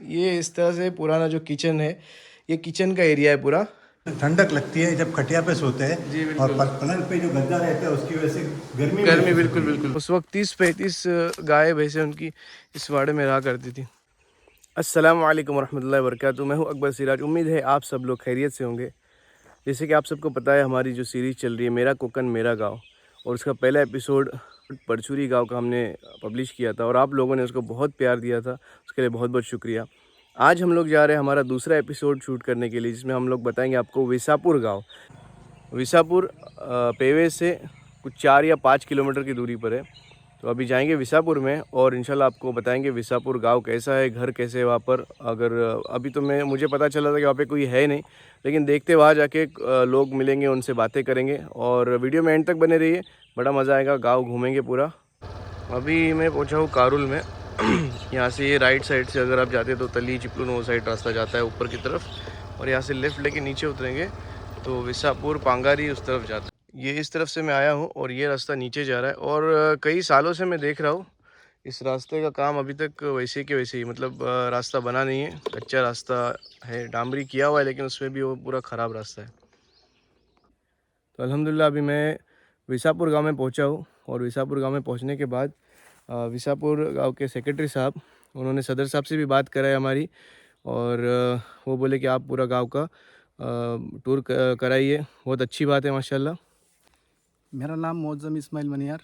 ये इस तरह से पुराना जो किचन है, ये किचन का एरिया है पूरा। ठंडक लगती है जब खटिया पे सोते हैं। जी और बिल्कुल। पलंग पे जो गद्दा रहता है उसकी वजह से गर्मी गर्मी महसूस बिल्कुल होती है। बिल्कुल। उस वक्त 30-35 गाय भैंसें उनकी इस वाड़े में रहा करती थी। अस्सलाम वालेकुम वरहमतुल्लाहि वबरकातुहू। मैं हूँ अकबर सिराज। उम्मीद है आप सब लोग खैरियत से होंगे। जैसे कि आप सबको पता है, हमारी जो सीरीज़ चल रही है मेरा कोकन मेरा गाँव, और उसका पहला एपिसोड परचूरी गांव का हमने पब्लिश किया था और आप लोगों ने उसको बहुत प्यार दिया था, उसके लिए बहुत बहुत शुक्रिया। आज हम लोग जा रहे हैं हमारा दूसरा एपिसोड शूट करने के लिए, जिसमें हम लोग बताएंगे आपको विसापुर गांव। विसापुर पेवे से कुछ 4 या 5 किलोमीटर की दूरी पर है। तो अभी जाएंगे विसापुर में और इंशाल्लाह आपको बताएंगे विसापुर गांव कैसा है, घर कैसे है वहाँ पर। अगर अभी तो मुझे पता चला था कि वहाँ पे कोई है नहीं, लेकिन देखते वहाँ जाके लोग मिलेंगे, उनसे बातें करेंगे और वीडियो में एंड तक बने रहिए, बड़ा मज़ा आएगा। गाँव घूमेंगे पूरा। अभी मैं पहुँचा हूँ कारुल में। यहाँ से ये राइट साइड से अगर आप जाते हैं तो तली चिपलून वो साइड रास्ता जाता है ऊपर की तरफ, और यहाँ से लेफ़्ट लेके नीचे उतरेंगे तो विसापुर पांगारी उस तरफ जाता है। ये इस तरफ से मैं आया हूँ और ये रास्ता नीचे जा रहा है, और कई सालों से मैं देख रहा हूँ इस रास्ते का काम अभी तक वैसे के वैसे ही, मतलब रास्ता बना नहीं है, कच्चा रास्ता है, डामरी किया हुआ है लेकिन उसमें भी वो पूरा ख़राब रास्ता है। तो अल्हम्दुलिल्लाह अभी मैं विसापुर गांव में पहुंचा हूँ, और विसापुर गांव में पहुंचने के बाद विसापुर गांव के सेक्रेटरी साहब, उन्होंने सदर साहब से भी बात कराई हमारी, और वो बोले कि आप पूरा गांव का टूर कराइए। बहुत अच्छी बात है माशाल्लाह। मेरा नाम मौजम इस्माइल मनियार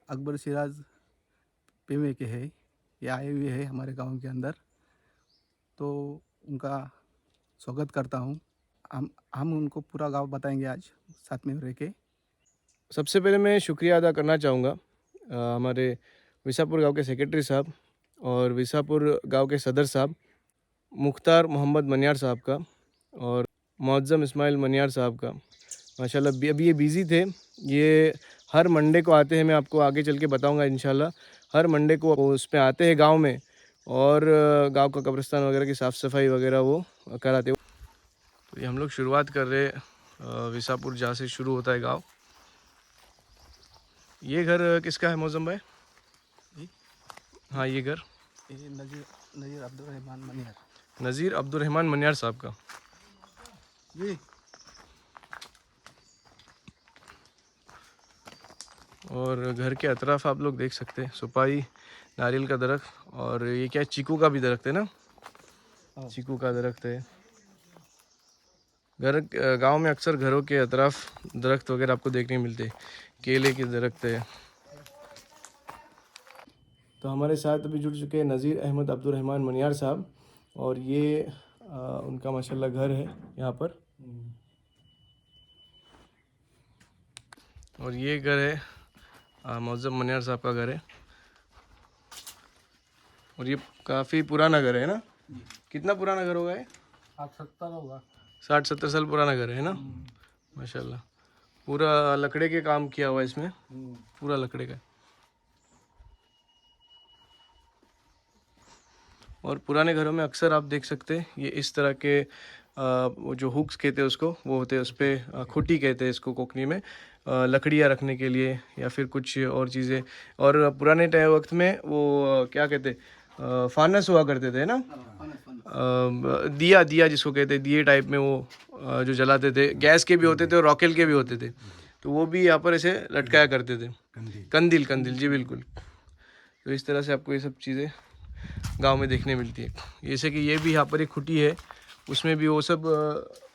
अकबर सिराज पेवे के है। ये आए हुए हैं हमारे गांव के अंदर, तो उनका स्वागत करता हूं। हम उनको पूरा गांव बताएंगे आज साथ में रह के। सबसे पहले मैं शुक्रिया अदा करना चाहूँगा हमारे विसापुर गांव के सेक्रेटरी साहब और विसापुर गांव के सदर साहब मुख्तार मोहम्मद मनियार साहब का, और मौज़म इस्माइल मनियार साहब का। माशाल्लाह अभी ये बिज़ी थे। ये हर मंडे को आते हैं, मैं आपको आगे चल के बताऊंगा इंशाल्लाह। हर मंडे को उस पे आते हैं गांव में, और गांव का कब्रिस्तान वगैरह की साफ़ सफाई वगैरह वो कराते हैं। तो ये हम लोग शुरुआत कर रहे विसापुर, जहाँ से शुरू होता है गाँव। ये घर किसका है मौज़म भाई? हाँ ये घर ये नज़ीर अब्दुर्रहमान मनियार। नज़ीर अब्दुर्रहमान मनियार साहब का। ये और घर के अतराफ आप लोग देख सकते हैं सुपारी, नारियल का दरख्त, और ये क्या चीकू का भी दरख्त है ना, चीकू का दरख्त है। घर गांव में अक्सर घरों के अतराफ दरख्त वगैरह आपको देखने मिलते हैं, केले के दरख्त है। तो हमारे साथ अभी जुड़ चुके हैं नज़ीर अहमद अब्दुर्रहमान मनियार साहब, और ये उनका माशाल्लाह घर है यहाँ पर। और ये घर है मौज़म मनियार साहब का घर है, और ये काफ़ी पुराना घर है ना। कितना पुराना घर होगा ये? 70 होगा। 60-70 साल पुराना घर है ना माशाल्लाह। पूरा लकड़े के काम किया हुआ है इसमें, पूरा लकड़े का। और पुराने घरों में अक्सर आप देख सकते हैं ये इस तरह के वो जो हुक्स कहते हैं उसको, वो होते हैं उस पर, खुटी कहते हैं इसको कोकनी में, लकड़ियाँ रखने के लिए या फिर कुछ और चीज़ें। और पुराने टाइम वक्त में वो क्या कहते, फानस हुआ करते थे ना, दिया जिसको कहते हैं, दिए टाइप में वो जो जलाते थे, गैस के भी होते थे और रॉकेल के भी होते थे, तो वो भी यहाँ पर ऐसे लटकाया करते थे। कंदील जी बिल्कुल। तो इस तरह से आपको ये सब चीज़ें गांव में देखने मिलती है। जैसे कि ये भी यहाँ पर एक खुटी है, उसमें भी वो सब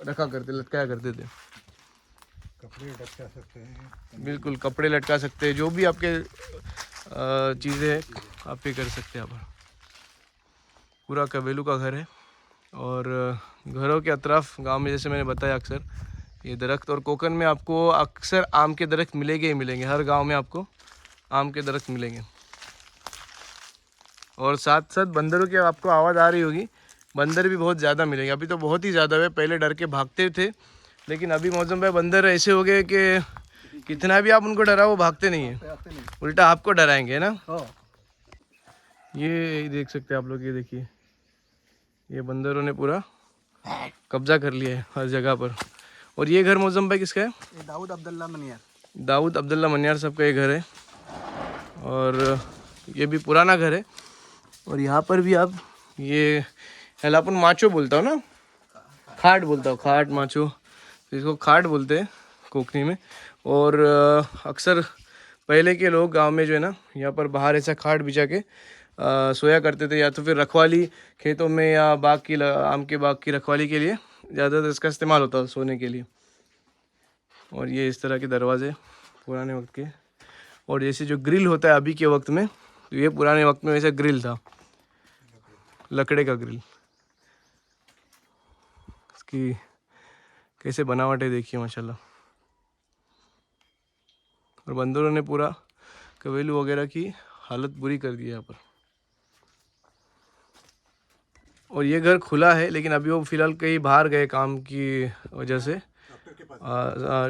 रखा करते, लटकाया करते थे। कपड़े लटका सकते हैं, बिल्कुल कपड़े लटका सकते हैं, जो भी आपके चीज़ें हैं आप ये कर सकते हैं। यहाँ पर पूरा कबेलू का घर है, और घरों के अतराफ गांव में जैसे मैंने बताया अक्सर ये दरख्त, और कोकन में आपको अक्सर आम के दरख्त मिलेंगे ही मिलेंगे। हर गांव में आपको आम के दरख्त मिलेंगे, और साथ साथ बंदरों की आपको आवाज़ आ रही होगी, बंदर भी बहुत ज़्यादा मिलेंगे। अभी तो बहुत ही ज़्यादा है, पहले डर के भागते थे, लेकिन अभी मौसम में बंदर ऐसे हो गए कि कितना भी आप उनको डराओ वो भागते नहीं है, उल्टा आपको डराएंगे ना। ये देख सकते हैं आप लोग, ये देखिए ये बंदरों ने पूरा कब्जा कर लिया है हर जगह पर। और ये घर मौसम भाई किसका है? ये दाऊद अब्दुल्ला मनियार। दाऊद अब्दुल्ला मनियार साहब का ये घर है, और ये भी पुराना घर है। और यहाँ पर भी आप ये ह्याला आपण माचो बोलता ना, खाट बोलता हो, खाट माचो, तो इसको खाट बोलते हैं कोकनी में। और अक्सर पहले के लोग गांव में जो है ना, यहाँ पर बाहर ऐसा खाट बिछा के सोया करते थे, या तो फिर रखवाली खेतों में या बाग की आम के बाग की रखवाली के लिए ज़्यादातर इसका इस्तेमाल होता था सोने के लिए। और ये इस तरह के दरवाजे पुराने वक्त के। और जैसे जो ग्रिल होता है अभी के वक्त में, तो ये पुराने वक्त में वैसा ग्रिल था, लकड़े का ग्रिल। इसकी कैसे बनावट है देखिए माशाल्लाह। और बंदरों ने पूरा कवेलू वगैरह की हालत बुरी कर दी है यहाँ पर। और ये घर खुला है, लेकिन अभी वो फिलहाल कहीं बाहर गए काम की वजह से।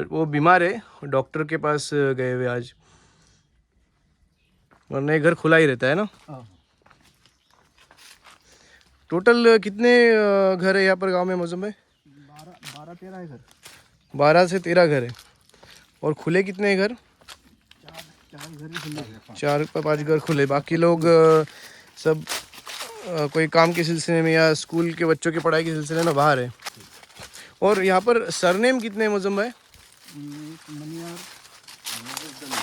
वो बीमार है, डॉक्टर के पास गए हुए आज, वरना ये घर खुला ही रहता है ना। टोटल कितने घर है यहाँ पर गांव में मौजूद में? 12-13 है घर। 12 से 13 घर है। और खुले कितने हैं घर? 4 घर ही खुले हैं। 4-5 घर खुले, बाकी लोग सब कोई काम के सिलसिले में या स्कूल के बच्चों की पढ़ाई के सिलसिले में बाहर है। और यहाँ पर सरनेम कितने हैं मौजूद में? एक मनियार,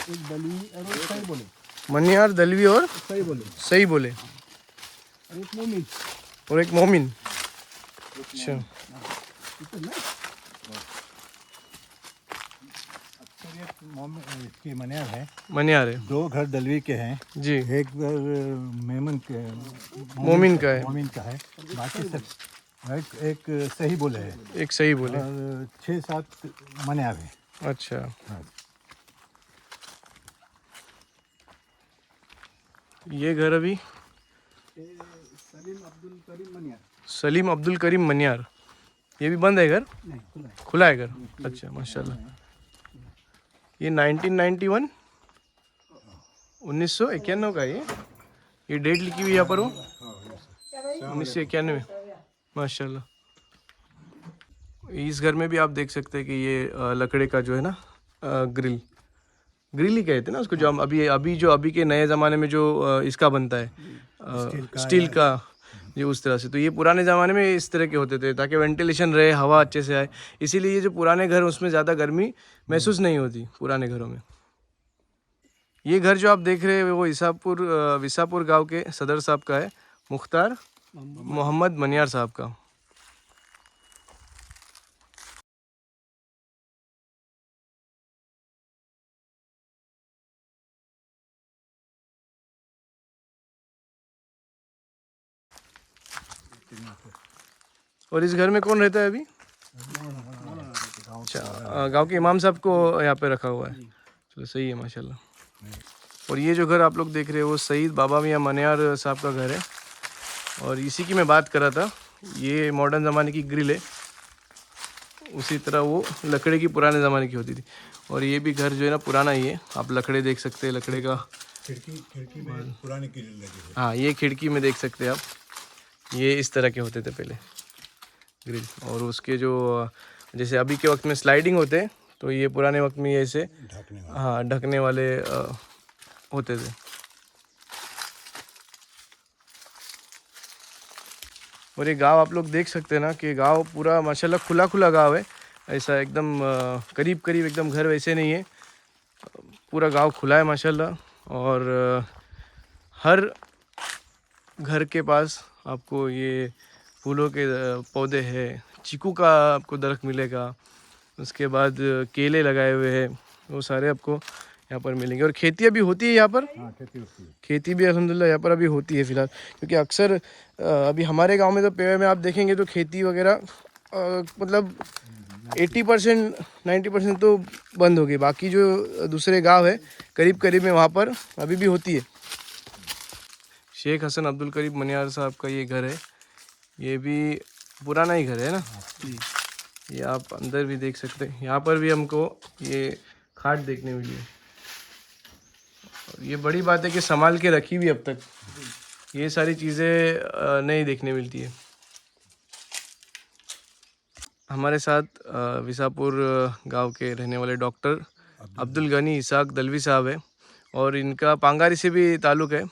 एक दलवी और एक सही बोले, मनियार, दलवी और सही बोले, सही बोले, और एक मोमिन। और एक मोमिन। अच्छा, इतना इसकी मनियार है, मनियार है 2 घर दलवी के हैं, जी, एक घर मेमन के मोमिन का है, मोमिन का है, बाकी सब एक सही बोले है, एक सही बोले। और 6-7 मनियार है। अच्छा, हाँ। ये घर अभी सलीम अब्दुल करीम मनियार। सलीम अब्दुल करीम मनियार, ये भी बंद है घर? नहीं, खुला है। खुला है घर। अच्छा माशाल्लाह। ये 1991 1991 का है ये डेट लिखी हुई यहाँ पर हो, 1991 माशाल्लाह। इस घर में भी आप देख सकते हैं कि ये लकड़े का जो है ना ग्रिल ही कहते हैं ना उसको, जो हम अभी के नए ज़माने में जो इसका बनता है स्टील का, ये उस तरह से। तो ये पुराने ज़माने में इस तरह के होते थे ताकि वेंटिलेशन रहे, हवा अच्छे से आए, इसीलिए ये जो पुराने घर उसमें ज़्यादा गर्मी महसूस नहीं होती पुराने घरों में। ये घर जो आप देख रहे हैं वो विसापुर गांव के सदर साहब का है, मुख्तार मोहम्मद मनियार साहब का। और इस घर में कौन रहता है अभी? अच्छा, गांव के इमाम साहब को यहाँ पे रखा हुआ है। चलो सही है माशाल्लाह। और ये जो घर आप लोग देख रहे हैं वो सईद बाबा मियाँ मनियार साहब का घर है। और इसी की मैं बात कर रहा था, ये मॉडर्न ज़माने की ग्रिल है, उसी तरह वो लकड़े की पुराने ज़माने की होती थी। और ये भी घर जो है ना पुराना ही है, आप लकड़े देख सकते हैं, लकड़े का खिड़की में पुरानी ग्रिल लगी है। हाँ, ये खिड़की में देख सकते हैं आप, ये इस तरह के होते थे पहले ग्रिल। और उसके जो जैसे अभी के वक्त में स्लाइडिंग होते हैं, तो ये पुराने वक्त में ये ऐसे ढकने वाले होते थे। और ये गांव आप लोग देख सकते हैं ना कि गांव पूरा माशाल्लाह खुला गांव है, ऐसा एकदम करीब एकदम घर वैसे नहीं है, पूरा गांव खुला है माशाल्लाह। और हर घर के पास आपको ये फूलों के पौधे हैं, चीकू का आपको दरख्त मिलेगा, उसके बाद केले लगाए हुए हैं, वो सारे आपको यहाँ पर मिलेंगे। और खेती अभी होती है यहाँ पर? हाँ, खेती होती है। खेती भी अल्हम्दुलिल्लाह यहाँ पर अभी होती है फ़िलहाल, क्योंकि अक्सर अभी हमारे गांव में तो पेवे में आप देखेंगे तो खेती वगैरह मतलब 80% 90% तो बंद हो गई, बाकी जो दूसरे गांव है करीब में वहाँ पर अभी भी होती है। शेख हसन अब्दुल करीम मनियार साहब का ये घर है, ये भी पुराना ही घर है ना। ये आप अंदर भी देख सकते हैं, यहाँ पर भी हमको ये खाट देखने मिली है। और ये बड़ी बात है कि संभाल के रखी हुई अब तक, ये सारी चीज़ें नहीं देखने मिलती है। हमारे साथ विसापुर गांव के रहने वाले डॉक्टर अब्दुल गनी इसाक दलवी साहब है, और इनका पांगारी से भी ताल्लुक़ है।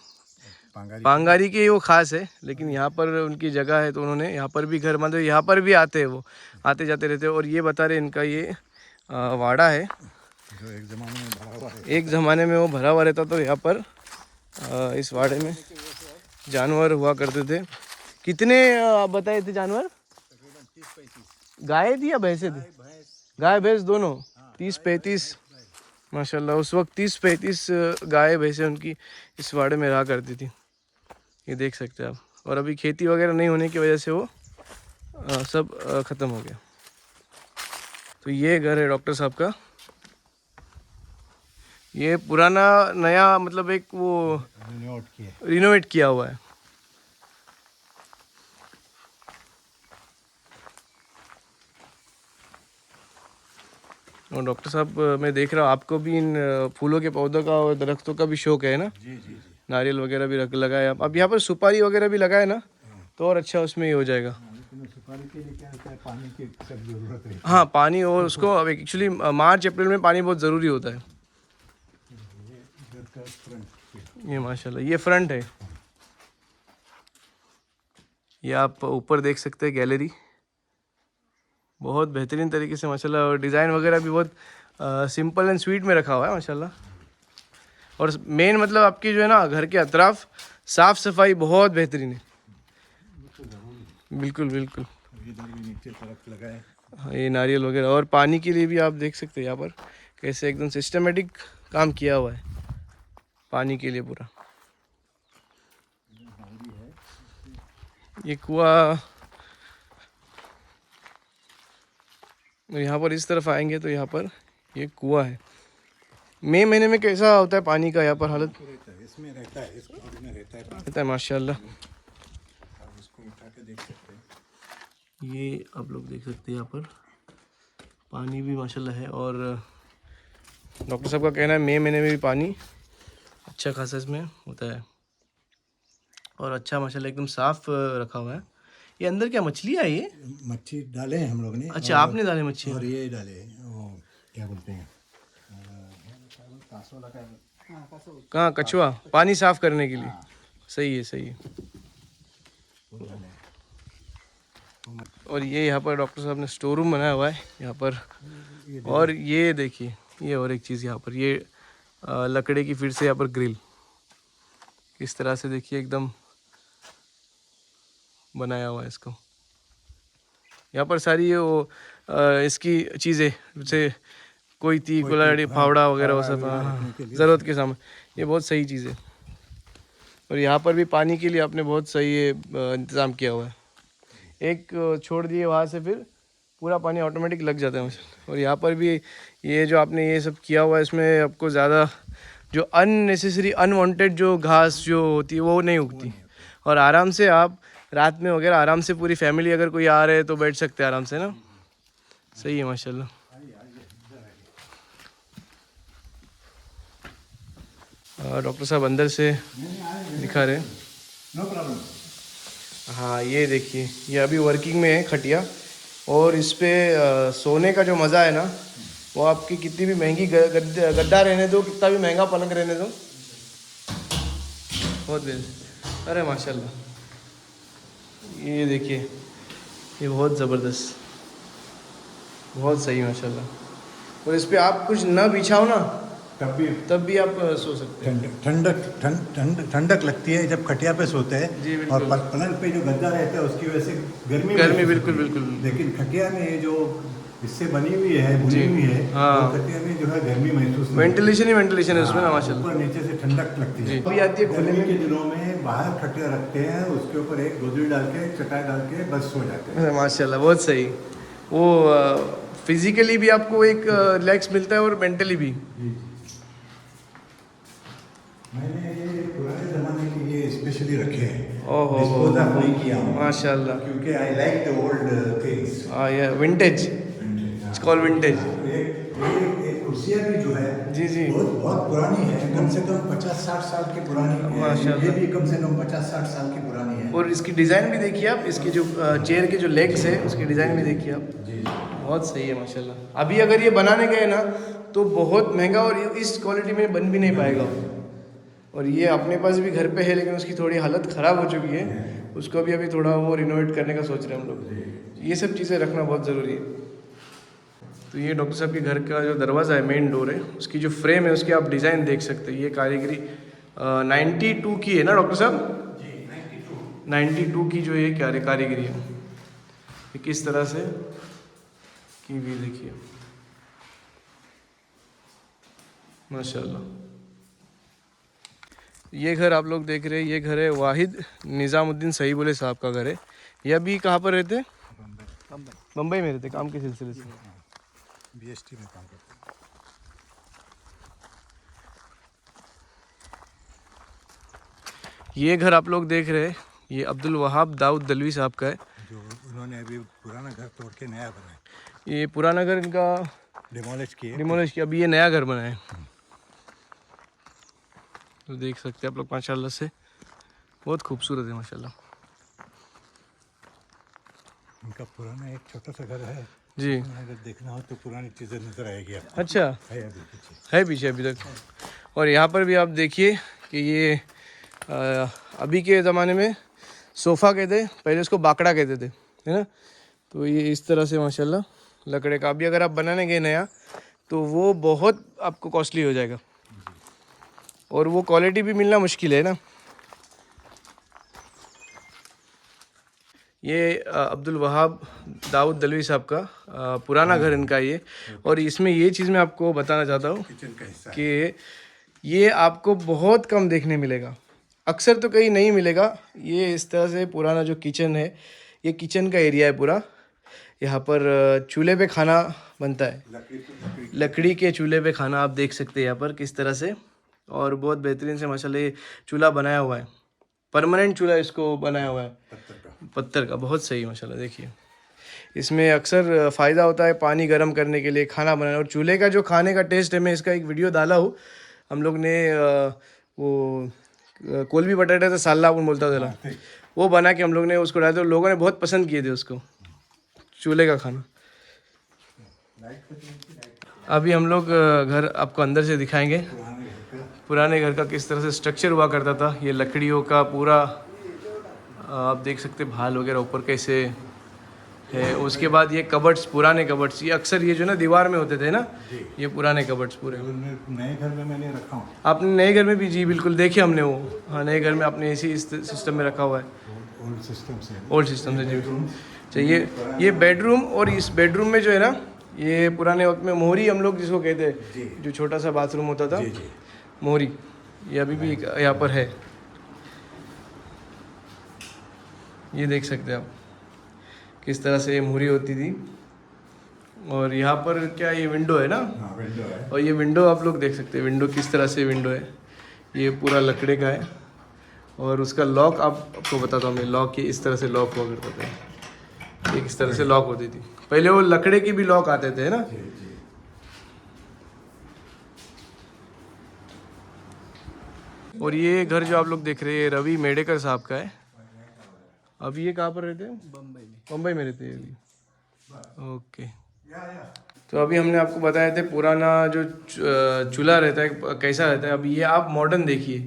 पांगारी के वो खास है, लेकिन यहाँ पर उनकी जगह है तो उन्होंने यहाँ पर भी घर, मतलब यहाँ पर भी आते हैं, वो आते जाते रहते हैं। और ये बता रहे इनका ये वाड़ा है, जो एक ज़माने में भरा हुआ है। एक ज़माने में वो भरा हुआ रहता, तो यहाँ पर इस वाड़े में जानवर हुआ करते थे। कितने आप बताए थे जानवर? गाय थी या भैंसे थी? गाय भैंस दोनों 30-35 माशाल्लाह। उस वक्त 30-35 गाय भैंसे उनकी इस वाड़े में रहा करती थी, ये देख सकते हैं आप। और अभी खेती वगैरह नहीं होने की वजह से वो सब ख़त्म हो गया। तो ये घर है डॉक्टर साहब का, ये पुराना नया मतलब एक वो रिनोवेट किया हुआ है। और डॉक्टर साहब मैं देख रहा हूँ आपको भी इन फूलों के पौधों का और दरख्तों का भी शौक है ना? जी जी जी। नारियल वगैरह भी लगाया आप। अब यहाँ पर सुपारी वगैरह भी लगाए ना, तो और अच्छा उसमें ये हो जाएगा। लेकिन सुपारी के लिए क्या होता है, पानी की सब जरूरत है। हाँ पानी, और उसको अब एक्चुअली मार्च अप्रैल में पानी बहुत ज़रूरी होता है। ये माशाल्लाह ये फ्रंट है, ये आप ऊपर देख सकते हैं गैलरी, बहुत बेहतरीन तरीके से माशाल्लाह। और डिज़ाइन वगैरह भी बहुत सिंपल एंड स्वीट में रखा हुआ है माशाल्लाह। और मेन मतलब आपकी जो है ना घर के अतराफ साफ़ सफाई बहुत बेहतरीन है। बिल्कुल बिल्कुल। इधर भी नीचे तरफ लगा है। हाँ ये नारियल वगैरह, और पानी के लिए भी आप देख सकते हैं यहाँ पर कैसे एकदम सिस्टमेटिक काम किया हुआ है पानी के लिए पूरा। ये कुआं, यहाँ पर इस तरफ आएंगे तो यहाँ पर ये कुआं है। मई महीने में कैसा होता है पानी का यहाँ पर हालत? इसमें रहता है, इस कुआं में रहता है माशाल्लाह। आप इसको उठा के देख सकते हैं। ये आप लोग देख सकते हैं यहाँ पर पानी भी माशाल्लाह है। और डॉक्टर साहब का कहना है मई महीने में भी पानी अच्छा खासा इसमें होता है, और अच्छा माशाल्लाह एकदम साफ़ रखा हुआ है। ये अंदर क्या मछलियाँ है? ये मच्छी डाले हैं हम लोग ने। अच्छा आपने डाले मच्छी? और ये डाले वो क्या बोलते हैं, कहाँ? कछुआ पानी साफ़ करने के लिए। सही है सही है। और ये यहाँ पर डॉक्टर साहब ने स्टोर रूम बनाया हुआ है यहाँ पर। और ये देखिए ये और एक चीज़ यहाँ पर, ये लकड़े की फिर से यहाँ पर ग्रिल किस तरह से देखिए एकदम बनाया हुआ है इसको। यहाँ पर सारी ये वो इसकी चीज़ें, जैसे कोई थी कुल्हाड़ी फावड़ा वगैरह वो सब ज़रूरत के सामान, ये बहुत सही चीज़ है। और यहाँ पर भी पानी के लिए आपने बहुत सही इंतज़ाम किया हुआ है। एक छोड़ दिए वहाँ से फिर पूरा पानी ऑटोमेटिक लग जाता है। और यहाँ पर भी ये जो आपने ये सब किया हुआ है, इसमें आपको ज़्यादा जो अननेसेसरी अनवांटेड जो घास जो होती है वो नहीं उगती। और आराम से आप रात में वगैरह आराम से पूरी फैमिली अगर कोई आ रहे तो बैठ सकते हैं आराम से ना। सही है माशाल्लाह। डॉक्टर साहब अंदर से दिखा रहे हैं। No problem. हाँ ये देखिए ये अभी वर्किंग में है खटिया, और इस पे सोने का जो मज़ा है ना, वो आपकी कितनी भी महंगी गद्दा रहने दो, कितना भी महंगा पलंग रहने दो, बहुत बेस्ट। अरे माशाल्लाह ये देखिए ये बहुत ज़बरदस्त, बहुत सही माशाल्लाह। और इस पे आप कुछ ना बिछाओ ना तब भी आप सो सकते हैं। ठंडक लगती है जब खटिया पे सोते हैं। जी, बिल्कुल। और पलंग पे जो गद्दा रहता है उसकी वजह से गर्मी बिल्कुल होती है। बिल्कुल। लेकिन खटिया में ये जो इससे बनी हुई है, बुनी हुई है, हाँ। और खटिया में जो है गर्मी महसूस नहीं वेंटिलेशन ही वेंटिलेशन है उसमें ना होती। माशाल्लाह। ऊपर नीचे से ठंडक लगती है। जी। अभी आती है खुले गर्मी में। के दिनों में बाहर खटिया रखते हैं, उसके ऊपर एक गोदड़ी डाल के चटाई डाल के बस सो जाते हैं। माशाल्लाह बहुत सही। वो फिजिकली भी आपको एक रिलैक्स मिलता है और मेंटली भी। मैंने ये पुराने ज़माने के ये स्पेशली रखे हैं, ओहो डिस्पोज ऑफ नहीं किया हूँ, माशाल्लाह। क्योंकि I like the old things. ये विंटेज, इट्स कॉल्ड विंटेज। एक कुर्सियाँ भी जो है जी जी बहुत पुरानी है, कम से कम 50-60 साल की पुरानी है। माशाल्लाह। ये भी कम से कम 50-60 साल की पुरानी है। और इसकी डिज़ाइन भी देखिए आप, इसकी जो चेयर के जो लेग्स है उसकी डिज़ाइन भी देखिए आप, जी बहुत सही है माशाल्लाह। अभी अगर ये बनाने गए ना तो बहुत महंगा और इस क्वालिटी में बन भी नहीं पाएगा। और ये अपने पास भी घर पे है, लेकिन उसकी थोड़ी हालत ख़राब हो चुकी है, उसको भी अभी थोड़ा वो रिनोवेट करने का सोच रहे हैं हम लोग। ये सब चीज़ें रखना बहुत ज़रूरी है। तो ये डॉक्टर साहब के घर का जो दरवाज़ा है, मेन डोर है, उसकी जो फ्रेम है उसकी आप डिज़ाइन देख सकते हैं। ये कारीगरी 92 की है ना डॉक्टर साहब? जी, 92 की जो ये कारीगरी है, ये किस तरह से की हुई देखिए, माशाल्लाह। ये घर आप लोग देख रहे हैं, ये घर है वाहिद निज़ामुद्दीन सहीबुल्ले साहब का घर है। ये अभी कहाँ पर रहते हैं? मुंबई में रहते, काम के सिलसिले से। BST में काम करते हैं। ये घर आप लोग देख रहे हैं, ये अब्दुल वहाब दाऊद दलवी साहब का है, जो उन्होंने अभी पुराना घर तोड़ के नया बनाया। ये पुराना घर इनका डिमोलिश किए। डिमोलिश किया, अभी ये नया घर बना है। तो देख सकते हैं आप लोग, माशाल्लाह से बहुत खूबसूरत है माशाल्लाह। उनका पुराना एक छोटा सा घर है जी, अगर देखना हो तो पुरानी चीज़ें नजर आएगी आपको। अच्छा है अभी पीछे। है पीछे अभी तक। और यहाँ पर भी आप देखिए कि ये अभी के ज़माने में सोफ़ा कहते, पहले उसको बाकड़ा कहते थे, है ना। तो ये इस तरह से माशाल्लाह लकड़े का, अभी अगर आप बनाने गए नया तो वो बहुत आपको कॉस्टली हो जाएगा, और वो क्वालिटी भी मिलना मुश्किल है ना। ये अब्दुल वहाब दाऊद दलवी साहब का पुराना घर इनका ये। और इसमें ये चीज़ मैं आपको बताना चाहता हूँ किचन का हिस्सा है। कि ये आपको बहुत कम देखने मिलेगा, अक्सर तो कहीं नहीं मिलेगा। ये इस तरह से पुराना जो किचन है, ये किचन का एरिया है पूरा। यहाँ पर चूल्हे पे खाना बनता है, लकड़ी के चूल्हे पे खाना आप देख सकते हैं यहाँ पर किस तरह से। और बहुत बेहतरीन से माशाल्लाह ये चूल्हा बनाया हुआ है, परमानेंट चूल्हा इसको बनाया हुआ है पत्थर का, बहुत सही माशाल्लाह। देखिए इसमें अक्सर फ़ायदा होता है पानी गर्म करने के लिए, खाना बनाना। और चूल्हे का जो खाने का टेस्ट है, मैं इसका एक वीडियो डाला हूँ। हम लोग ने वो कोलबी बटाटे से साला अपन बोलता था, वो बना के हम लोग ने उसको डाले थे, लोगों ने बहुत पसंद किए थे उसको, चूल्हे का खाना। अभी हम लोग घर आपको अंदर से दिखाएंगे, पुराने घर का किस तरह से स्ट्रक्चर हुआ करता था। ये लकड़ियों का पूरा आप देख सकते हैं, भाल वगैरह ऊपर कैसे है। उसके बाद ये कबर्ड्स, पुराने कबर्ड्स, ये अक्सर ये जो ना दीवार में होते थे ना, ये पुराने कबर्ड्स पूरे। नए घर में मैंने रखा हूँ। आपने नए घर में भी? जी बिल्कुल, देखे हमने वो। हाँ, नए घर में आपने इसी सिस्टम में रखा हुआ है, ओल्ड सिस्टम से। ओल्ड सिस्टम से जी। चाहिए ये बेडरूम, और इस बेडरूम में जो है ना, ये पुराने वक्त में मोहरी हम लोग जिसको कहते हैं, जो छोटा सा बाथरूम होता था, मोहरी, ये अभी भी यहाँ पर है। ये देख सकते हैं आप किस तरह से ये मोहरी होती थी। और यहाँ पर क्या ये विंडो है ना, हाँ, विंडो है। और ये विंडो आप लोग देख सकते हैं, विंडो किस तरह से विंडो है, ये पूरा लकड़े का है। और उसका लॉक आपको बताता हूँ मैं, लॉक ये इस तरह से लॉक हुआ करता था, ये किस तरह से लॉक होती थी। पहले वो लकड़े की भी लॉक आते थे ना। और ये घर जो आप लोग देख रहे हैं, रवि मेडेकर साहब का है। अभी ये कहाँ पर रहते हैं? मुंबई में रहते हैं अभी। ओके, तो अभी हमने आपको बताया थे पुराना जो चूल्हा रहता है कैसा रहता है। अभी ये आप मॉडर्न देखिए,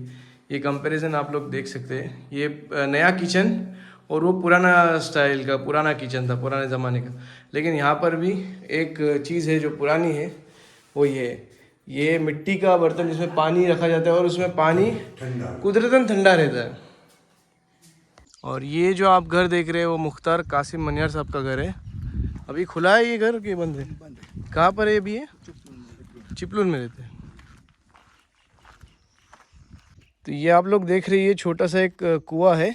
ये कंपैरिजन आप लोग देख सकते हैं। ये नया किचन और वो पुराना स्टाइल का पुराना किचन था, पुराने ज़माने का। लेकिन यहाँ पर भी एक चीज़ है जो पुरानी है, वो ये मिट्टी का बर्तन जिसमें पानी रखा जाता है, और उसमें पानी कुदरतन ठंडा रहता है। और ये जो आप घर देख रहे हैं वो मुख्तार कासिम मनियार साहब का घर है। अभी खुला है ये घर कि बंद है? कहाँ पर है अभी ये? चिपलून में रहते हैं। तो ये आप लोग देख रहे हैं, ये छोटा सा एक कुआं है,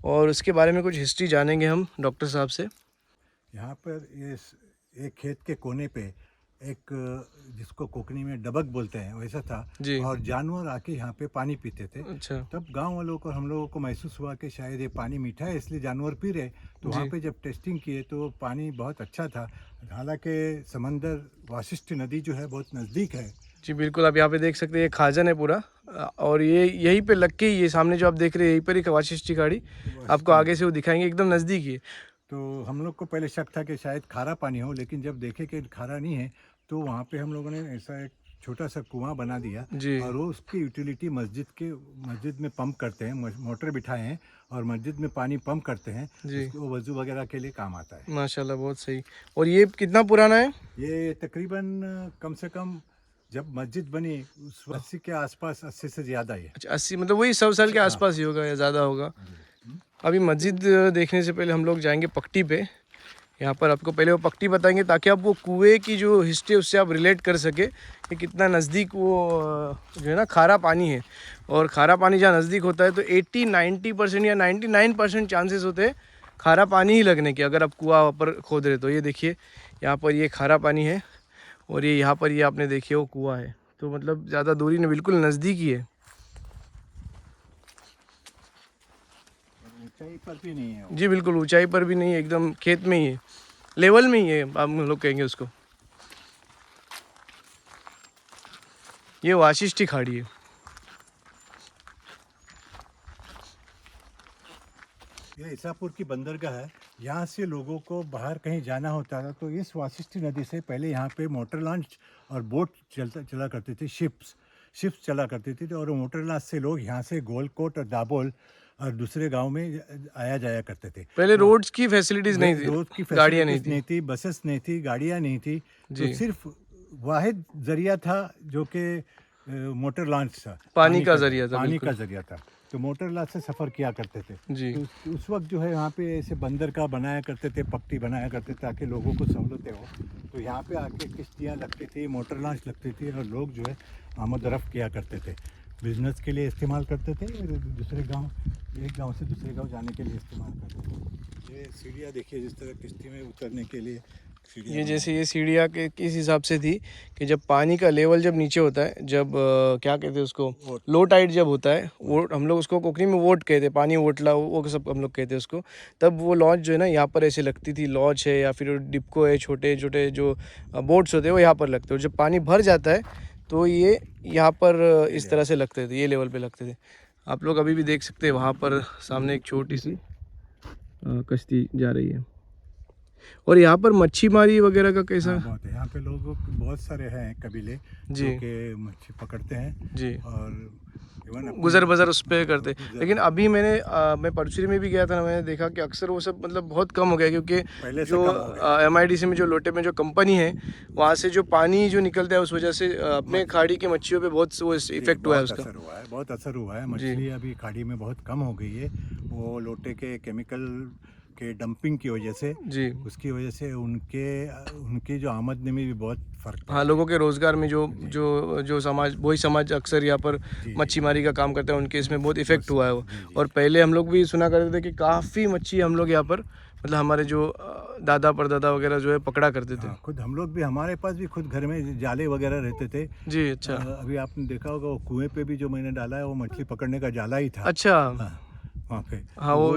और उसके बारे में कुछ हिस्ट्री जानेंगे हम डॉक्टर साहब से। यहाँ पर ये एक खेत के कोने पे एक, जिसको कोकनी में डबक बोलते हैं, वैसा था जी। और जानवर आके यहाँ पे पानी पीते थे। अच्छा। तब गांव वालों को, हम लोगों को महसूस हुआ कि शायद ये पानी मीठा है इसलिए जानवर पी रहे। तो वहाँ पे जब टेस्टिंग किए तो पानी बहुत अच्छा था। हालांकि समंदर, वाशिष्ठ नदी जो है बहुत नज़दीक है। जी बिल्कुल, आप यहाँ पे देख सकते हैं, ये खाजन है पूरा, और ये यहीं पे लग के, ये सामने जो आप देख रहे हैं, यहीं पर ही वाशिष्ठी खाड़ी आपको आगे से वो दिखाएंगे, एकदम नज़दीक ही है। तो हम लोग को पहले शक था कि शायद खारा पानी हो, लेकिन जब देखे कि खारा नहीं है तो वहाँ पे हम लोगों ने ऐसा एक छोटा सा कुआं बना दिया जी। और वो उसकी यूटिलिटी मस्जिद में पंप करते हैं, मोटर बिठाए हैं और मस्जिद में पानी पंप करते हैं, जी। उसको वज़ू वगैरह के लिए काम आता है। माशाल्लाह, बहुत सही। और ये कितना पुराना है? ये तकरीबन कम से कम जब मस्जिद बनी उस 80 के आसपास, 80 से ज़्यादा है। अच्छा, 80 मतलब वही 100 साल के हाँ। आसपास ही होगा या ज़्यादा होगा। हम्म। अभी मस्जिद देखने से पहले हम लोग जाएंगे पक्टी पे। यहाँ पर आपको पहले वो पक्टी बताएंगे ताकि आप वो कुएं की जो हिस्ट्री उससे आप रिलेट कर सके कि कितना नज़दीक वो जो है ना खारा पानी है। और खारा पानी जहाँ नज़दीक होता है तो 80-90% या 99% चांसेस होते हैं खारा पानी ही लगने के, अगर आप कुआं पर खोद रहे तो। ये देखिए यहाँ पर ये खारा पानी है और ये यहाँ पर ये आपने देखिए वो कुआं है, तो मतलब ज़्यादा दूरी नहीं, बिल्कुल नज़दीक ही है। ऊंचाई पर भी नहीं है वो। जी बिल्कुल, ऊंचाई पर भी नहीं है, एकदम खेत में ही है, लेवल में ही है हम लोग कहेंगे उसको। ये वाशिष्ठी खाड़ी है। ये ईसापुर की बंदरगाह है। यहाँ से लोगों को बाहर कहीं जाना होता था तो इस वाशिष्ठी नदी से पहले यहाँ पे मोटर लॉन्च और बोट चला करती थी, शिप्स चला करती थी। और मोटर लॉन्च से लोग यहाँ से गोलकोट और दाबोल और दूसरे गांव में आया जाया करते थे। पहले रोड्स की फैसिलिटीज नहीं थी, रोड की गाड़ियाँ नहीं फैसिलिटीज नहीं थी, बसेस नहीं थी, गाड़ियाँ नहीं थी। जी। तो सिर्फ वाहिद जरिया था जो कि मोटर लॉन्च था, पानी का जरिया था, पानी बिल्कुल। का जरिया था। तो मोटर लॉन्च से सफ़र किया करते थे। जी। तो उस वक्त जो है यहाँ पे ऐसे बंदर का बनाया करते थे, पट्टी बनाया करते थे ताकि लोगों को सहूलतें हो। तो यहाँ पे आके किश्तियाँ लगती थी, मोटर लॉन्च लगती थी और लोग जो है आमद रफ्त किया करते थे, बिजनेस के लिए इस्तेमाल करते थे, दूसरे गांव, एक गांव से दूसरे गांव जाने के लिए इस्तेमाल करते थे। ये सीढ़ियाँ देखिए जिस तरह किश्ती में उतरने के लिए ये जैसे ये सीढ़ियाँ के किस हिसाब से थी कि जब पानी का लेवल जब नीचे होता है, जब क्या कहते हैं उसको, लो टाइड जब होता है, वो हम लोग उसको कोकनी में वोट कहते हैं, पानी वोटला वो सब हम लोग कहते हैं उसको। तब वो लॉन्च जो है ना यहाँ पर ऐसे लगती थी, लॉन्च है या फिर डिप्को है, छोटे छोटे जो बोट्स होते हैं वो यहाँ पर लगते हैं। जब पानी भर जाता है तो ये यहाँ पर इस तरह से लगते थे, ये लेवल पे लगते थे। आप लोग अभी भी देख सकते हैं वहाँ पर सामने एक छोटी सी कश्ती जा रही है। और यहाँ पर मच्छी मारी वगैरह का कैसा? हाँ, बहुत है यहाँ पे। लोग बहुत सारे हैं कबीले जो जी। कि मच्छी पकड़ते हैं जी। और इवन गुजर बजर उस पर करते। लेकिन अभी मैं परचुरी में भी गया था ना, मैंने देखा कि अक्सर वो सब मतलब बहुत कम हो गया, क्योंकि पहले से जो कम हो गया। MIDC में जो लोटे में जो कंपनी है वहाँ से जो पानी जो निकलता है उस वजह से अपने खाड़ी की मच्छियों पे बहुत वो इफेक्ट हुआ है बहुत उसका। असर हुआ है, बहुत असर हुआ है। मछली अभी खाड़ी में बहुत कम हो गई है, वो लोटे के केमिकल के डंपिंग की वजह से। जी। उसकी वजह से उनकी जो आमदनी में भी बहुत फ़र्क पड़ा। हाँ, लोगों के रोज़गार में जो समाज, वही समाज अक्सर यहाँ पर मच्छी मारी का काम करता है, उनके इसमें बहुत इफेक्ट हुआ है वो। और पहले हम लोग भी सुना करते थे कि काफ़ी मच्छी हम लोग यहाँ पर, मतलब हमारे जो दादा परदादा वगैरह जो है पकड़ा करते थे। हाँ, खुद हम लोग भी, हमारे पास भी खुद घर में जाले वगैरह रहते थे। जी। अच्छा। अभी आपने देखा होगा वो कुएं पे भी जो मैंने डाला है वो मछली पकड़ने का जाला ही था। अच्छा। हाँ, वहाँ पे। हाँ, तो वो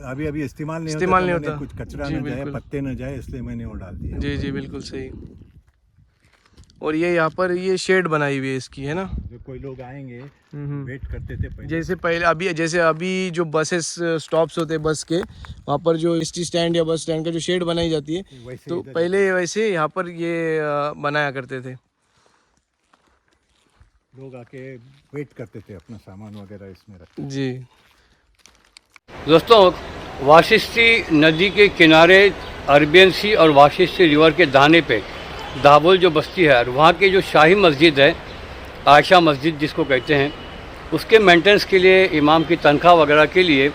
अभी इस्तेमाल नहीं इस्तेमाल नहीं होता, होता। कुछ कचरा जी, न जाए, बिल्कुल। पत्ते न जाए, इसलिए मैंने वो डाल दिया। जी जी बिल्कुल सही। और ये यहाँ पर ये शेड बनाई हुई है इसकी, है ना? जो कोई लोग आएंगे वेट करते थे पहले। जैसे पहले जैसे अभी जो बसेस स्टॉप्स होते हैं बस के, वहाँ पर जो एसटी स्टैंड या बस स्टैंड का जो शेड बनाई जाती है, वैसे तो इधर पहले वैसे यहाँ पर ये बनाया करते थे। लोग आके वेट करते थे, अपना सामान वगैरह इसमें रख। जी। दोस्तों, वाशिष्ठी नदी के किनारे अरबियन सी और वाशिष्ठी रिवर के दाने पे दाबोल जो बस्ती है, और वहाँ की जो शाही मस्जिद है, आयशा मस्जिद जिसको कहते हैं, उसके मेंटेनेंस के लिए, इमाम की तनख्वाह वगैरह के लिए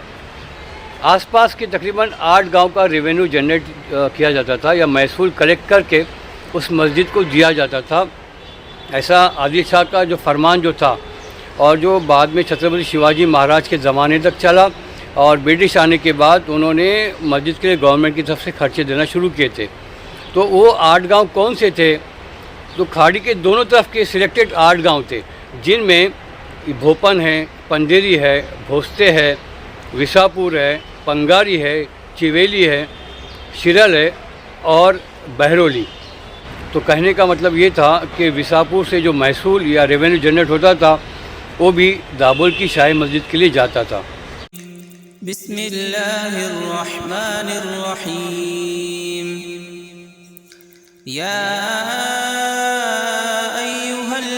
आसपास के तकरीबन 8 गांव का रेवेन्यू जनरेट किया जाता था या महसूल कलेक्ट करके उस मस्जिद को दिया जाता था। ऐसा आदिल शाह का जो फरमान जो था, और जो बाद में छत्रपति शिवाजी महाराज के ज़माने तक चला, और ब्रिटिश आने के बाद उन्होंने मस्जिद के लिए गवर्नमेंट की तरफ से खर्चे देना शुरू किए थे। तो वो 8 गांव कौन से थे? तो खाड़ी के दोनों तरफ के सिलेक्टेड 8 गांव थे, जिनमें भोपन है, पंदेरी है, भोस्ते है, विसापुर है, पंगारी है, चिवेली है, शिरल है और बहरोली। तो कहने का मतलब ये था कि विसापुर से जो महसूल या रेवेन्यू जनरेट होता था वो भी दाबोल की शाही मस्जिद के लिए जाता था। बिस्मिल्लाहिर्रहमानिर्रहीम। या अय्युहल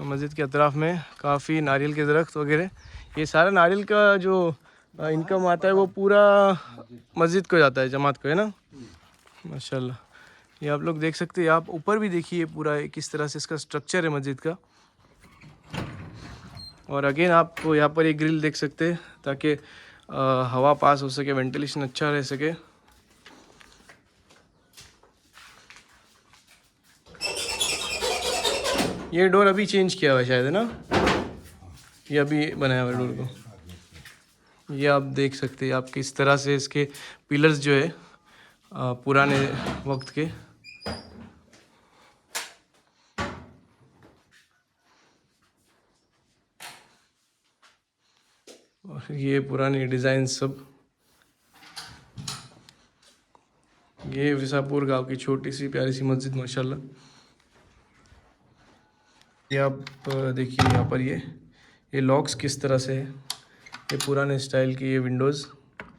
मस्जिद के अतराफ़ में काफ़ी नारियल के दरख्त वगैरह, ये सारा नारियल का जो इनकम आता है वो पूरा मस्जिद को जाता है, जमात को, है ना। माशाल्लाह, ये आप लोग देख सकते हैं। आप ऊपर भी देखिए पूरा किस तरह से इसका स्ट्रक्चर है मस्जिद का। और अगेन आप यहाँ पर एक ग्रिल देख सकते हैं ताकि हवा पास हो सके, वेंटिलेशन अच्छा रह सके। ये डोर अभी चेंज किया हुआ है शायद, है ना। ये अभी बनाया हुआ डोर को। ये आप देख सकते हैं आप किस तरह से इसके पिलर्स जो है पुराने वक्त के। और ये पुराने डिज़ाइन सब। ये विसापुर गांव की छोटी सी प्यारी सी मस्जिद माशाल्लाह। ये आप देखिए यहाँ पर ये लॉक्स किस तरह से है, ये पुराने स्टाइल की ये विंडोज़।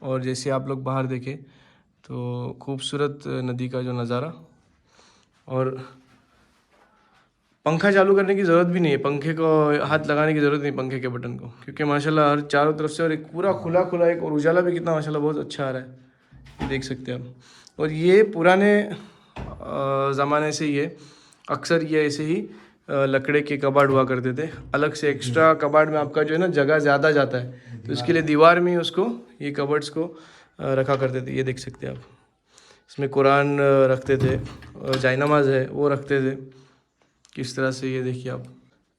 और जैसे आप लोग बाहर देखें तो खूबसूरत नदी का जो नज़ारा। और पंखा चालू करने की ज़रूरत भी नहीं है, पंखे को हाथ लगाने की ज़रूरत नहीं पंखे के बटन को, क्योंकि माशाल्लाह हर चारों तरफ से और एक पूरा खुला खुला एक, और उजाला भी कितना माशाल्लाह बहुत अच्छा आ रहा है, देख सकते हैं आप। और ये पुराने ज़माने से ये अक्सर ये ऐसे ही लकड़े के कबाड़ हुआ करते थे। अलग से एक्स्ट्रा कबाड़ में आपका जो है ना जगह ज़्यादा जाता है, तो इसके लिए दीवार में ही उसको ये कबर्ड्स को रखा करते थे। ये देख सकते हैं आप, इसमें कुरान रखते थे, जायनमाज है वो रखते थे किस तरह से। ये देखिए आप,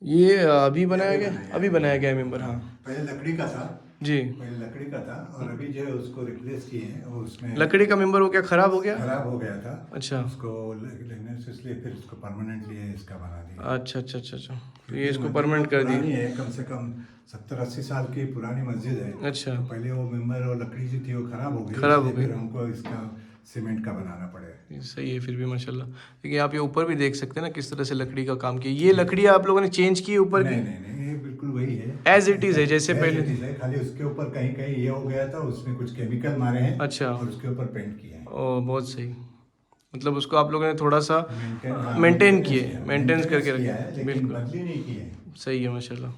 ये अभी बनाया गया है मेंबर। हाँ, पहले लकड़ी का था जी, पहले लकड़ी का था और अभी जो है उसको रिप्लेस किए हैं। और उसमें लकड़ी का मेंबर वो क्या ख़राब हो गया? खराब हो गया था। अच्छा, उसको लेने से इसलिए फिर उसको परमानेंटली इसका बना दिया। अच्छा, तो ये इसको परमानेंट कर पुरानी दिए। है, कम से कम 70-80 साल की पुरानी मस्जिद है। अच्छा, तो पहले वो मेंबर और लकड़ी जो थी वो खराब हो गई, खराब हो इसलिए गई। फिर हमको इसका सीमेंट का बनाना पड़ेगा। ये सही है फिर भी माशाल्लाह। देखिए आप ये ऊपर भी देख सकते हैं ना किस तरह से लकड़ी का काम किया। ये लकड़ी आप लोगों ने चेंज की ऊपर की? नहीं, ये बिल्कुल वही है, एज इट इज़ है जैसे पहले थी। खाली उसके ऊपर कहीं कहीं ये हो गया था, उसमें कुछ केमिकल मारे हैं। अच्छा, और उसके ऊपर पेंट किया है। ओ बहुत सही, मतलब उसको आप लोगों ने थोड़ा सा मेंटेन किए, मेंटेन करके रखे, बिल्कुल बदली नहीं की है। सही है माशाल्लाह।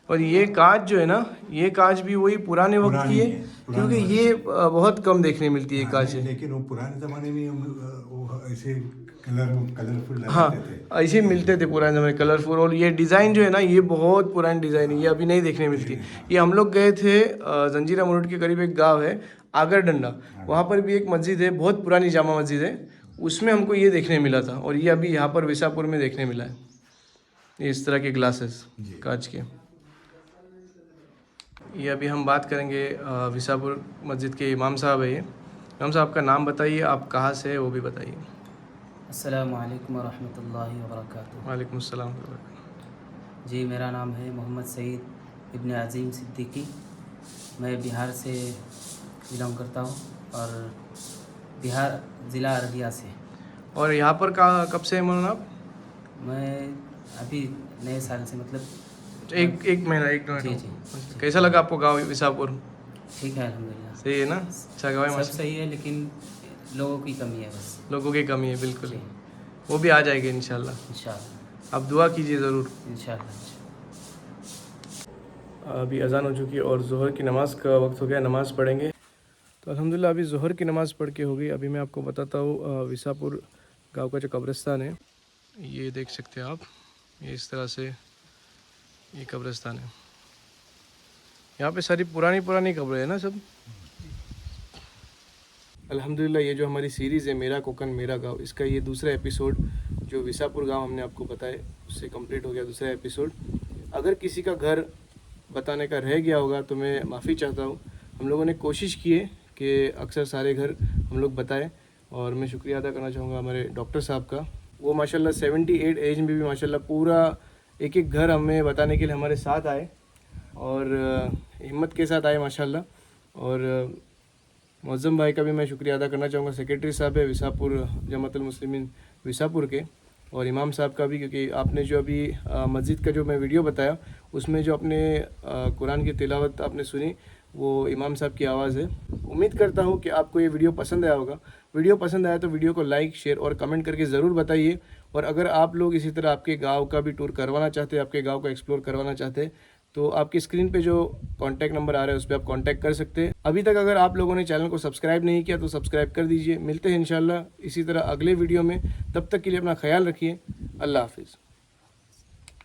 और ये कांच जो है ना, ये कांच भी वही पुराने वक्त की है, क्योंकि ये बहुत कम देखने मिलती है कांच। लेकिन वो पुराने ज़माने में वो ऐसे कलरफुल हाँ, लगाते थे। ऐसे मिलते थे पुराने ज़माने कलरफुल। और ये डिज़ाइन जो है ना, ये बहुत पुरानी डिज़ाइन है, ये अभी नहीं देखने मिलती। ये हम लोग गए थे जंजीरा मुरुड के करीब एक गांव है आगर डंडा, वहाँ पर भी एक मस्जिद है, बहुत पुरानी जामा मस्जिद है, उसमें हमको ये देखने मिला था। और ये अभी यहाँ पर विसापुर में देखने मिला है, ये इस तरह के ग्लासेस कांच के। ये अभी हम बात करेंगे विसापुर मस्जिद के इमाम साहब है। ये इमाम साहब का नाम बताइए, आप कहाँ से है वो भी बताइए। अस्सलामु अलैकुम वरहमतुल्लाहि वबरकातुहू। वालेकुम अस्सलाम। जी, मेरा नाम है मोहम्मद सईद इब्न अज़ीम सिद्दीकी। मैं बिहार से बिलोंग करता हूँ और बिहार ज़िला अररिया से। और यहाँ पर कब से है मौलाना आप? मैं अभी नए साल से, मतलब एक महीना, एक दो जी महीना। कैसा लगा आपको गाँव विसापुर? ठीक है, अल्हम्दुलिल्लाह। सही है ना, अच्छा गाँव है। सब सही है, लेकिन लोगों की कमी है बस। लोगों की कमी है, बिल्कुल, जी। वो भी आ जाएगी इंशाल्लाह। इंशाअल्लाह, आप दुआ कीजिए ज़रूर। इंशाअल्लाह। अभी अज़ान हो चुकी है और ज़ोहर की नमाज़ का वक्त हो गया, नमाज़ पढ़ेंगे। तो अल्हम्दुलिल्लाह अभी ज़ोहर की नमाज़ पढ़ के हो गई। अभी मैं आपको बताता हूँ विसापुर गांव का जो कब्रिस्तान है, ये देख सकते हैं आप, ये इस तरह से ये कब्रिस्तान है। यहाँ पे सारी पुरानी कब्रें हैं ना सब। अल्हम्दुलिल्लाह ये जो हमारी सीरीज़ है मेरा कोकन मेरा गाँव, इसका ये दूसरा एपिसोड जो विसापुर गांव हमने आपको बताया उससे कंप्लीट हो गया दूसरा एपिसोड। अगर किसी का घर बताने का रह गया होगा तो मैं माफ़ी चाहता हूँ। हम लोगों ने कोशिश की है कि अक्सर सारे घर हम लोग बताएं, और मैं शुक्रिया अदा करना चाहूँगा हमारे डॉक्टर साहब का। वो माशाल्लाह 78 एज में भी माशाल्लाह पूरा एक एक घर हमें बताने के लिए हमारे साथ आए और हिम्मत के साथ आए माशाल्लाह। और मुअज़्ज़म भाई का भी मैं शुक्रिया अदा करना चाहूँगा, सेक्रेटरी साहब है विसापुर जमातुल मुस्लिमीन विसापुर के, और इमाम साहब का भी, क्योंकि आपने जो अभी मस्जिद का जो मैं वीडियो बताया उसमें जो अपने कुरान की तिलावत आपने सुनी वो इमाम साहब की आवाज़ है। उम्मीद करता हूँ कि आपको ये वीडियो पसंद आया होगा। वीडियो पसंद आया तो वीडियो को लाइक शेयर और कमेंट करके ज़रूर बताइए। और अगर आप लोग इसी तरह आपके गांव का भी टूर करवाना चाहते हैं, आपके गांव को एक्सप्लोर करवाना चाहते हैं, तो आपकी स्क्रीन पे जो कॉन्टैक्ट नंबर आ रहा है उस पर आप कॉन्टैक्ट कर सकते हैं। अभी तक अगर आप लोगों ने चैनल को सब्सक्राइब नहीं किया तो सब्सक्राइब कर दीजिए। मिलते हैं इंशाल्लाह इसी तरह अगले वीडियो में। तब तक के लिए अपना ख्याल रखिए। अल्लाह हाफिज़।